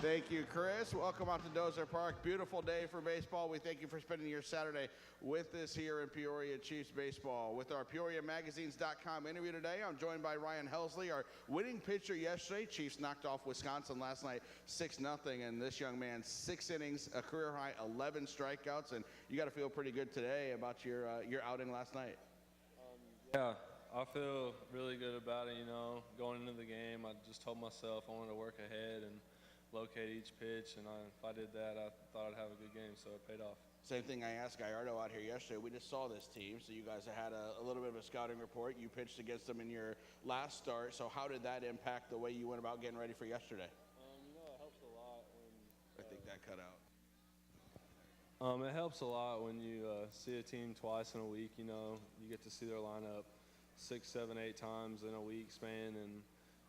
Thank you, Chris. Welcome out to Dozer Park. Beautiful day for baseball. We thank you for spending your Saturday with us here in Peoria Chiefs baseball. With our PeoriaMagazines.com interview today, I'm joined by Ryan Helsley, our winning pitcher yesterday. Chiefs knocked off Wisconsin last night 6-0, and this young man, 6 innings, a career high 11 strikeouts, and you got to feel pretty good today about your outing last night. Yeah, I feel really good about it, going into the game. I just told myself I wanted to work ahead and locate each pitch, and if I did that, I thought I'd have a good game, so it paid off. Same thing I asked Gallardo out here yesterday. We just saw this team, so you guys had a little bit of a scouting report. You pitched against them in your last start, so how did that impact the way you went about getting ready for yesterday? It helps a lot when... I think that cut out. It helps a lot when you see a team twice in a week. You get to see their lineup 6, 7, 8 times in a week span, and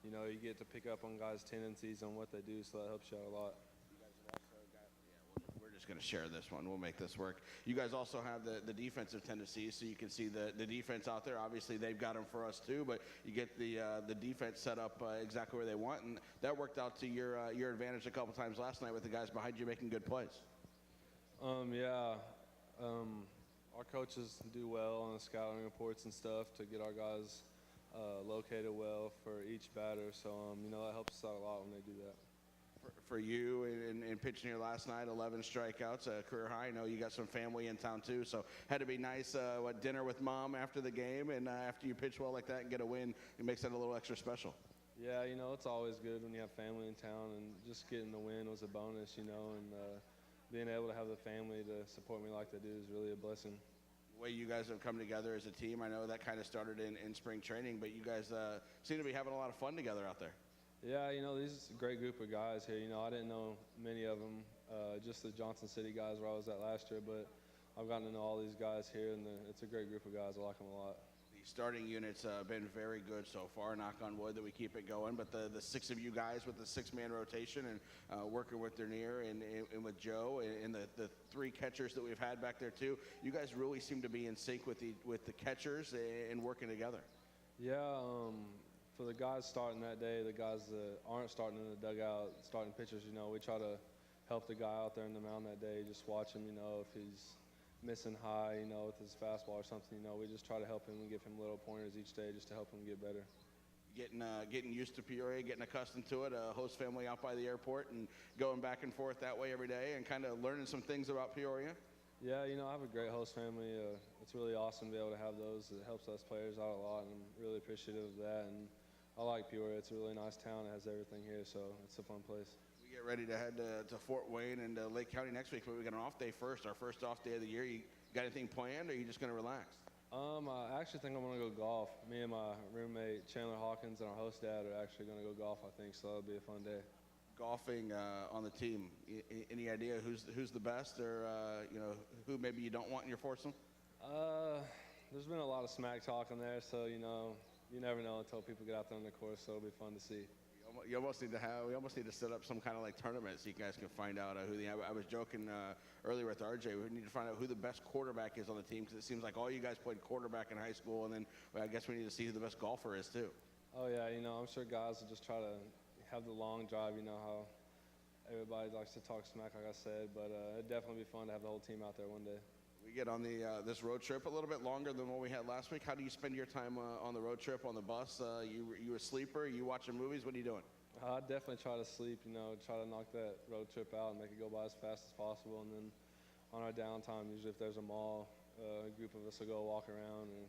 you get to pick up on guys' tendencies and what they do, so that helps you out a lot. You guys have also got, we're just going to share this one. We'll make this work. You guys also have the defensive tendencies, so you can see the defense out there. Obviously, they've got them for us too, but you get the defense set up exactly where they want, and that worked out to your advantage a couple times last night with the guys behind you making good plays. Our coaches do well on the scouting reports and stuff to get our guys located well for each batter. So, that helps us out a lot when they do that. For you in pitching here last night, 11 strikeouts, a career high. I know you got some family in town too, so had to be nice. Dinner with mom after the game, and after you pitch well like that and get a win, it makes that a little extra special. Yeah, it's always good when you have family in town, and just getting the win was a bonus, and being able to have the family to support me like they do is really a blessing. The way you guys have come together as a team, I know that kind of started in spring training, but you guys seem to be having a lot of fun together out there. Yeah, this is a great group of guys here. I didn't know many of them, just the Johnson City guys where I was at last year, but I've gotten to know all these guys here, and it's a great group of guys. I like them a lot. Starting unit's been very good so far, knock on wood that we keep it going, but the 6 of you guys with the 6-man rotation and working with Dernier and with Joe and the 3 catchers that we've had back there too, you guys really seem to be in sync with the catchers and working together. Yeah, for the guys starting that day, the guys that aren't starting in the dugout, starting pitchers, we try to help the guy out there in the mound that day, just watch him, if he's missing high, with his fastball or something, we just try to help him and give him little pointers each day just to help him get better. Getting used to Peoria, getting accustomed to it, a host family out by the airport and going back and forth that way every day and kind of learning some things about Peoria. Yeah, I have a great host family. It's really awesome to be able to have those. It helps us players out a lot, and I'm really appreciative of that. And I like Peoria. It's a really nice town. It has everything here, so it's a fun place. We get ready to head to Fort Wayne and Lake County next week, but we got an off day first, our first off day of the year. You got anything planned, or are you just going to relax? I actually think I'm going to go golf. Me and my roommate, Chandler Hawkins, and our host dad are actually going to go golf, I think, so it'll be a fun day. Golfing on the team, any idea who's the best, or who maybe you don't want in your foursome? There's been a lot of smack talking there, so you never know until people get out there on the course, so it'll be fun to see. We almost need to set up some kind of like tournament so you guys can find out who I was joking earlier with RJ. We need to find out who the best quarterback is on the team, because it seems like all you guys played quarterback in high school, and then I guess we need to see who the best golfer is too. Oh yeah, I'm sure guys will just try to have the long drive. How everybody likes to talk smack, like I said, but it'd definitely be fun to have the whole team out there one day. We get on this road trip a little bit longer than what we had last week. How do you spend your time on the road trip, on the bus? You a sleeper? You watching movies? What are you doing? I definitely try to sleep, try to knock that road trip out and make it go by as fast as possible. And then on our downtime, usually if there's a mall, a group of us will go walk around. And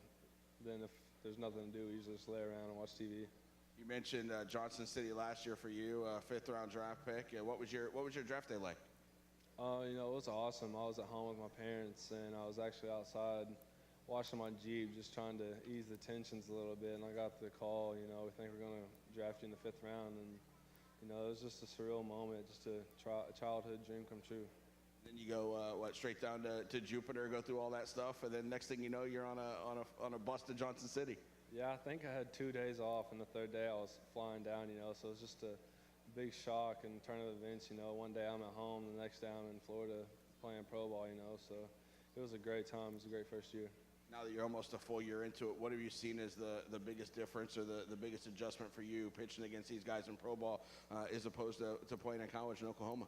then if there's nothing to do, we usually just lay around and watch TV. You mentioned Johnson City last year for you, 5th-round draft pick. What was your draft day like? It was awesome. I was at home with my parents, and I was actually outside watching my Jeep, just trying to ease the tensions a little bit. And I got the call, we think we're going to draft you in the 5th round. And, it was just a surreal moment, just a childhood dream come true. Then you go, straight down to Jupiter, go through all that stuff, and then next thing you know, you're on a bus to Johnson City. Yeah, I think I had 2 days off, and the 3rd day I was flying down, so it was just a big shock and turn of events. One day I'm at home, the next day I'm in Florida playing pro ball, so it was a great time. It was a great first year. Now that you're almost a full year into it, what have you seen as the biggest difference or the biggest adjustment for you pitching against these guys in pro ball as opposed to playing in college in Oklahoma?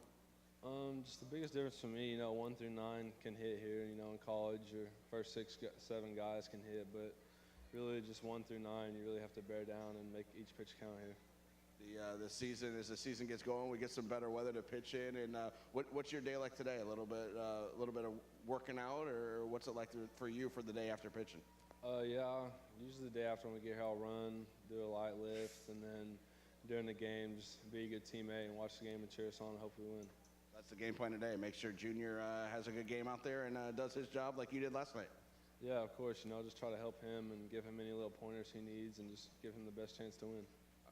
Just the biggest difference for me, 1 through 9 can hit here. In college, your first 6, 7 guys can hit, but really just 1 through 9, you really have to bear down and make each pitch count here. The season, as the season gets going, we get some better weather to pitch in. And what's your day like today? A little bit of working out, or what's it like for you for the day after pitching? Yeah, usually the day after when we get here, I'll run, do a light lift, and then during the game, just be a good teammate and watch the game and cheer us on and hope we win. That's the game plan today. Make sure Junior has a good game out there and does his job like you did last night. Yeah, of course. Just try to help him and give him any little pointers he needs and just give him the best chance to win.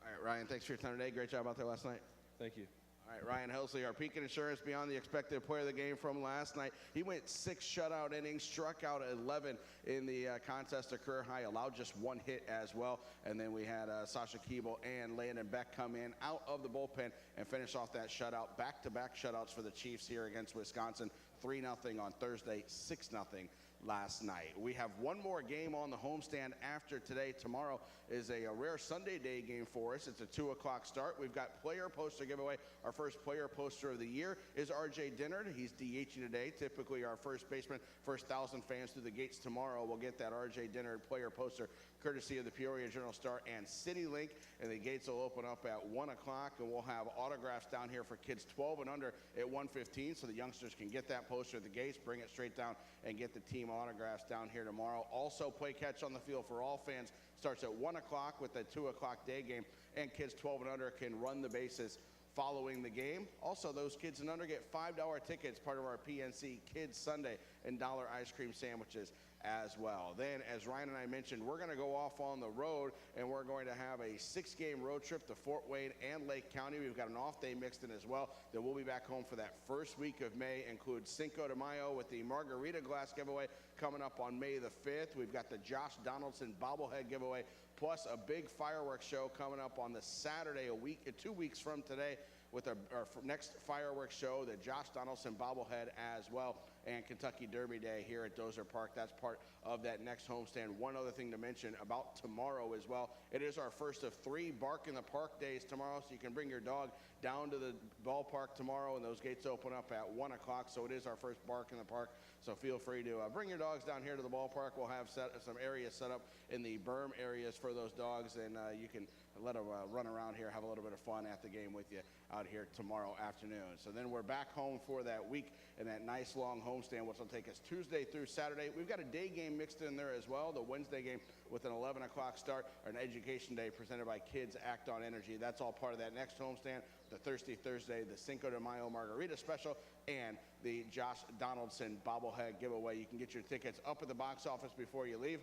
All right, Ryan, thanks for your time today. Great job out there last night. Thank you. All right, Ryan Helsley, our Pekin Insurance Beyond the Expected player of the game from last night. He went 6 shutout innings, struck out 11 in the contest, a career high, allowed just 1 hit as well. And then we had Sasha Keeble and Landon Beck come in out of the bullpen and finish off that shutout. Back-to-back shutouts for the Chiefs here against Wisconsin. 3-0 on Thursday, 6-0 last night. We have one more game on the homestand after today. Tomorrow is a rare Sunday day game for us. It's a 2 o'clock start. We've got player poster giveaway. Our first player poster of the year is R.J. Dennard. He's DHing today. Typically our first baseman, first 1,000 fans through the gates tomorrow will get that R.J. Dennard player poster courtesy of the Peoria Journal-Star and CityLink. And the gates will open up at 1 o'clock, and we'll have autographs down here for kids 12 and under at 1:15, so the youngsters can get that poster at the gates, bring it straight down, and get the team autographs down here tomorrow. Also, play catch on the field for all fans starts at 1 o'clock with the 2 o'clock day game, and kids 12 and under can run the bases following the game. Also, those kids and under get $5 tickets, part of our PNC Kids Sunday, and dollar ice cream sandwiches as well. Then, as Ryan and I mentioned, we're going to go off on the road, and we're going to have a 6-game road trip to Fort Wayne and Lake County. We've got an off day mixed in as well. Then we'll be back home for that first week of May. Includes Cinco de Mayo with the Margarita Glass giveaway coming up on May the 5th. We've got the Josh Donaldson bobblehead giveaway, plus a big fireworks show coming up on the Saturday, 2 weeks from today, with our next fireworks show, the Josh Donaldson bobblehead as well, and Kentucky Derby Day here at Dozer Park. That's part of that next homestand. One other thing to mention about tomorrow as well, it is our first of 3 Bark in the Park days tomorrow, so you can bring your dog down to the ballpark tomorrow, and those gates open up at 1 o'clock, so it is our first Bark in the Park. So feel free to bring your dogs down here to the ballpark. We'll have some areas set up in the berm areas for those dogs, and you can let them run around here, have a little bit of fun at the game with you out here tomorrow afternoon. So then we're back home for that week and that nice long homestand, which will take us Tuesday through Saturday. We've got a day game mixed in there as well, the Wednesday game with an 11 o'clock start, or an education day presented by Kids Act on Energy. That's all part of that next homestand. The Thirsty Thursday, the Cinco de Mayo Margarita Special, and the Josh Donaldson bobblehead giveaway. You can get your tickets up at the box office before you leave.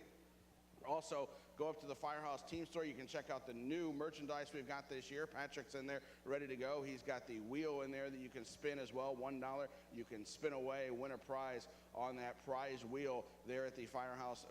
Also, go up to the Firehouse Team Store. You can check out the new merchandise we've got this year. Patrick's in there ready to go. He's got the wheel in there that you can spin as well, $1. You can spin away, win a prize on that prize wheel there at the Firehouse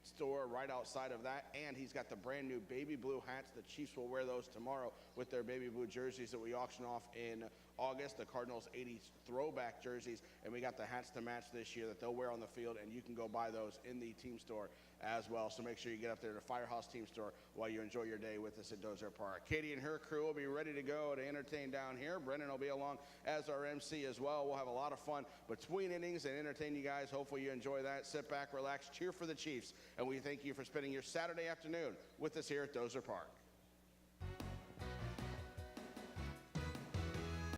store right outside of that. And he's got the brand new baby blue hats. The Chiefs will wear those tomorrow with their baby blue jerseys that we auction off in August, the Cardinals 80s throwback jerseys, and we got the hats to match this year that they'll wear on the field, and you can go buy those in the team store as well. So make sure you get up there to the Firehouse Team Store while you enjoy your day with us at Dozer Park. Katie and her crew will be ready to go to entertain down here. Brennan will be along as our MC as well. We'll have a lot of fun between innings and entertain you guys. Hopefully you enjoy that. Sit back, relax, cheer for the Chiefs, and we thank you for spending your Saturday afternoon with us here at Dozer Park.